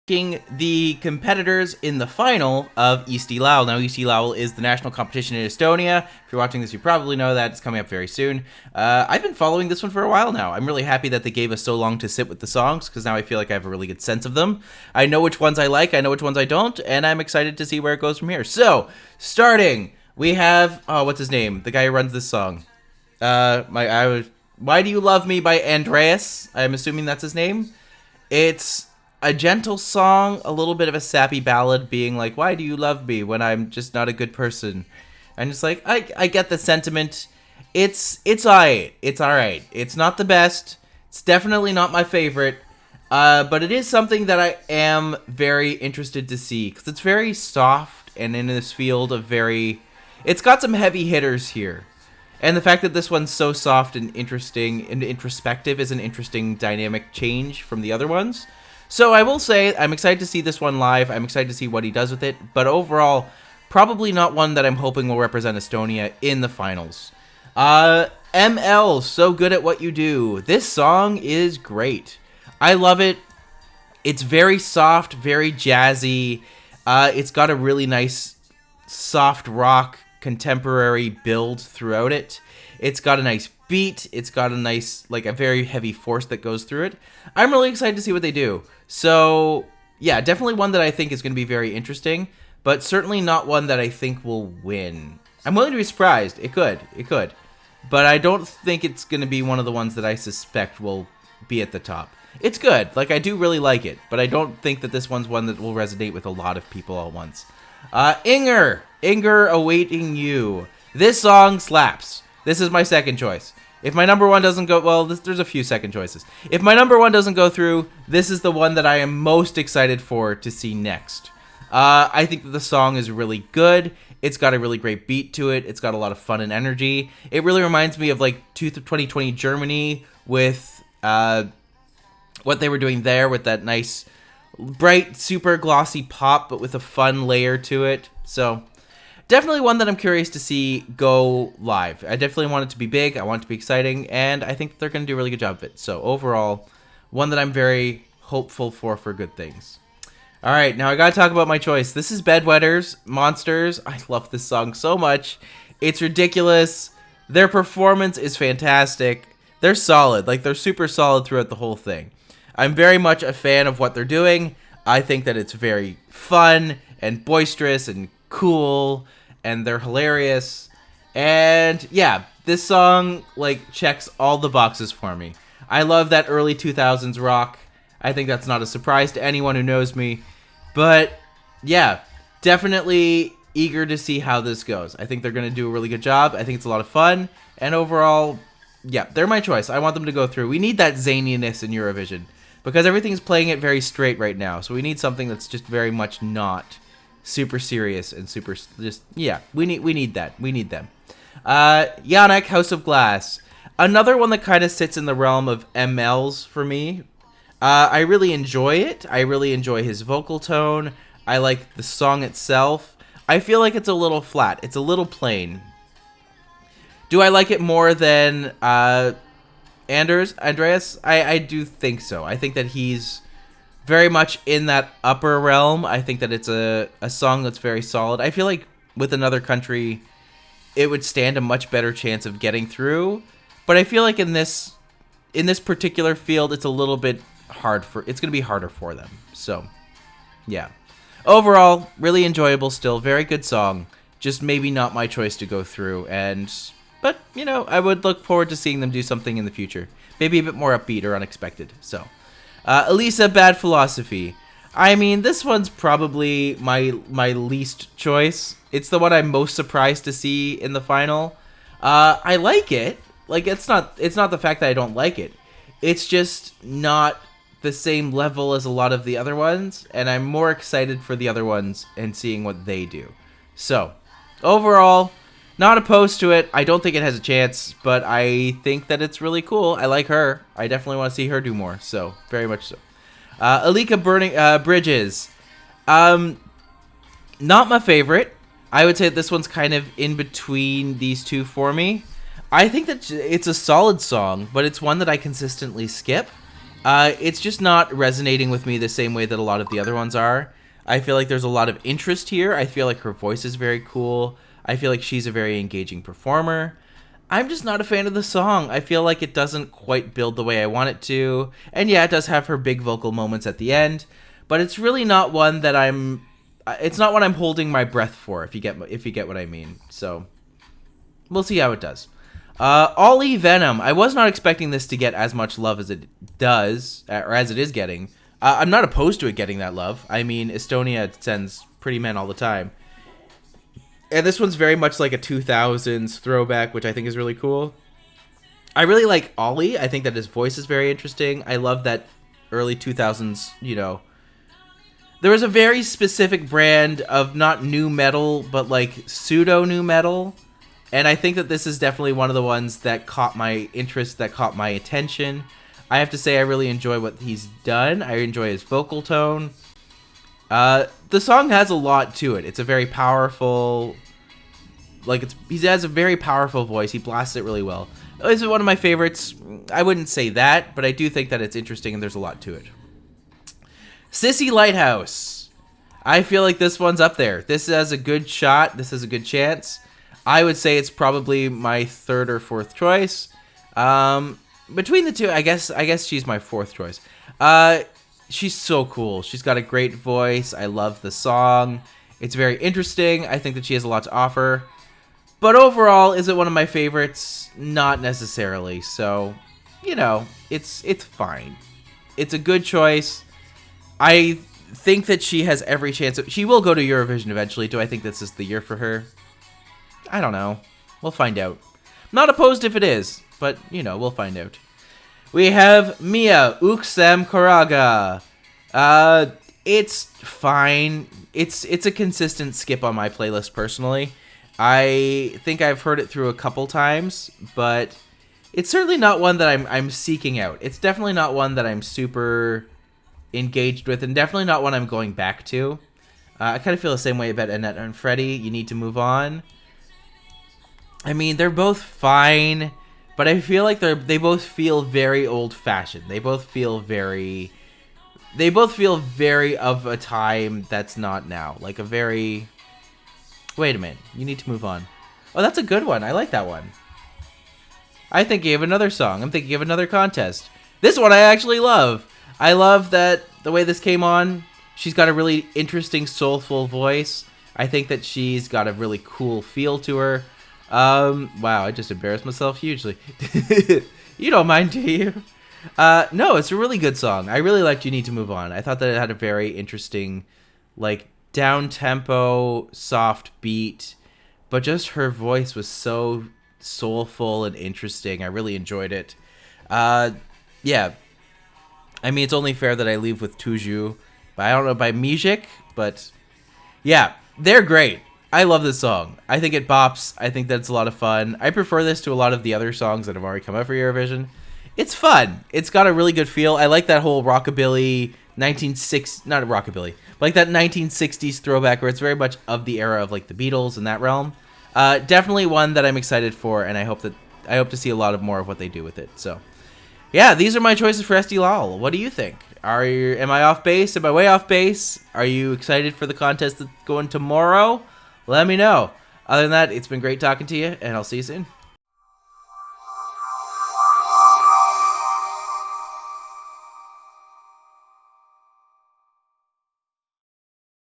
the competitors in the final of Eesti Laul. Now, Eesti Laul is the national competition in Estonia. If you're watching this, you probably know that. It's coming up very soon. I've been following this one for a while now. I'm really happy that they gave us so long to sit with the songs, because now I feel like I have a really good sense of them. I know which ones I like, I know which ones I don't, and I'm excited to see where it goes from here. So, starting, we have, what's his name? The guy who runs this song. Why Do You Love Me by Andreas. I'm assuming that's his name. It's a gentle song, a little bit of a sappy ballad, being like, why do you love me when I'm just not a good person? I'm just like, I get the sentiment. It's alright. It's alright. It's not the best. It's definitely not my favorite. But it is something that I am very interested to see, because it's very soft and in this field of very... It's got some heavy hitters here. And the fact that this one's so soft and interesting and introspective is an interesting dynamic change from the other ones. So I will say, I'm excited to see this one live. I'm excited to see what he does with it. But overall, probably not one that I'm hoping will represent Estonia in the finals. ML, So Good at What You Do. This song is great. I love it. It's very soft, very jazzy. It's got a really nice soft rock contemporary build throughout it. It's got a nice beat. It's got a nice, like, a very heavy force that goes through it. I'm really excited to see what they do. So, yeah, definitely one that I think is going to be very interesting, but certainly not one that I think will win. I'm willing to be surprised. It could. But I don't think it's going to be one of the ones that I suspect will be at the top. It's good. Like, I do really like it, but I don't think that this one's one that will resonate with a lot of people all at once. Inger, Awaiting You. This song slaps. This is my second choice. If my number one doesn't go... Well, there's a few second choices. If my number one doesn't go through, this is the one that I am most excited for to see next. I think that the song is really good. It's got a really great beat to it. It's got a lot of fun and energy. It really reminds me of, like, 2020 Germany with what they were doing there with that nice, bright, super glossy pop, but with a fun layer to it. So... definitely one that I'm curious to see go live. I definitely want it to be big. I want it to be exciting. And I think that they're going to do a really good job of it. So overall, one that I'm very hopeful for good things. All right, now I got to talk about my choice. This is Bedwetters, Monsters. I love this song so much. It's ridiculous. Their performance is fantastic. They're solid. Like, they're super solid throughout the whole thing. I'm very much a fan of what they're doing. I think that it's very fun and boisterous and cool, and they're hilarious. And yeah, this song, like, checks all the boxes for me. I love that early 2000s rock. I think that's not a surprise to anyone who knows me. But yeah, definitely eager to see how this goes. I think they're going to do a really good job. I think it's a lot of fun. And overall, yeah, they're my choice. I want them to go through. We need that zaniness in Eurovision, because everything's playing it very straight right now. So we need something that's just very much not super serious and super just, yeah, we need that. We need them. Yannick, House of Glass. Another one that kind of sits in the realm of ML's for me. I really enjoy it. I really enjoy his vocal tone. I like the song itself. I feel like it's a little flat. It's a little plain. Do I like it more than Andreas? I do think so. I think that he's very much in that upper realm. I think that it's a song that's very solid. I feel like with another country, it would stand a much better chance of getting through. But I feel like in this particular field, it's a little bit hard it's going to be harder for them. So, yeah. Overall, really enjoyable still. Very good song. Just maybe not my choice to go through. But, you know, I would look forward to seeing them do something in the future. Maybe a bit more upbeat or unexpected. So... Elisa, Bad Philosophy. I mean, this one's probably my least choice. It's the one I'm most surprised to see in the final. I like it. Like, it's not the fact that I don't like it. It's just not the same level as a lot of the other ones, and I'm more excited for the other ones and seeing what they do. So, overall, not opposed to it. I don't think it has a chance, but I think that it's really cool. I like her. I definitely want to see her do more, so very much so. Alika Burning Bridges. Not my favorite. I would say that this one's kind of in between these two for me. I think that it's a solid song, but it's one that I consistently skip. It's just not resonating with me the same way that a lot of the other ones are. I feel like there's a lot of interest here. I feel like her voice is very cool. I feel like she's a very engaging performer. I'm just not a fan of the song. I feel like it doesn't quite build the way I want it to. And yeah, it does have her big vocal moments at the end, but it's really not one that it's not what I'm holding my breath for, if you get what I mean. So we'll see how it does. Ollie Venom. I was not expecting this to get as much love as it does, or as it is getting. I'm not opposed to it getting that love. I mean, Estonia sends pretty men all the time. And this one's very much like a 2000s throwback, which I think is really cool. I really like Ollie. I think that his voice is very interesting. I love that early 2000s, there was a very specific brand of not new metal, but like pseudo new metal. And I think that this is definitely one of the ones that caught my interest, that caught my attention. I have to say I really enjoy what he's done. I enjoy his vocal tone. The song has a lot to it. It's a very powerful, he has a very powerful voice. He blasts it really well. This is one of my favorites. I wouldn't say that, but I do think that it's interesting and there's a lot to it. Sissy Lighthouse. I feel like this one's up there. This has a good shot. This has a good chance. I would say it's probably my third or fourth choice. Between the two, I guess she's my fourth choice. She's so cool. She's got a great voice. I love the song. It's very interesting. I think that she has a lot to offer. But overall, is it one of my favorites? Not necessarily. So, it's fine. It's a good choice. I think that she has every chance. She will go to Eurovision eventually. Do I think this is the year for her? I don't know. We'll find out. Not opposed if it is, but, we'll find out. We have Mia Uksem Koraga. It's fine. It's a consistent skip on my playlist personally. I think I've heard it through a couple times, but it's certainly not one that I'm seeking out. It's definitely not one that I'm super engaged with, and definitely not one I'm going back to. I kind of feel the same way about Annette and Freddie. You Need to Move On. I mean, they're both fine, but I feel like they both feel very old-fashioned. They both feel very of a time that's not now. Like a very... Wait a minute. You Need to Move On. Oh, that's a good one. I like that one. I'm thinking of another song. I'm thinking of another contest. This one I actually love. I love that the way this came on. She's got a really interesting, soulful voice. I think that she's got a really cool feel to her. Wow, I just embarrassed myself hugely. You don't mind, do you? No, it's a really good song. I really liked You Need to Move On. I thought that it had a very interesting, down-tempo, soft beat, but just her voice was so soulful and interesting. I really enjoyed it. Yeah. I mean, it's only fair that I leave with Tuju, but I don't know by Mijik, but yeah, they're great. I love this song. I think it bops. I think that's a lot of fun. I prefer this to a lot of the other songs that have already come out for Eurovision. It's fun. It's got a really good feel. I like that whole rockabilly not rockabilly, like that 1960s throwback where it's very much of the era of the Beatles and that realm. Definitely one that I'm excited for, and I hope to see a lot more of what they do with it. So, yeah, these are my choices for Eesti Laul. What do you think? Am I off base? Am I way off base? Are you excited for the contest that's going tomorrow? Let me know. Other than that, it's been great talking to you, and I'll see you soon.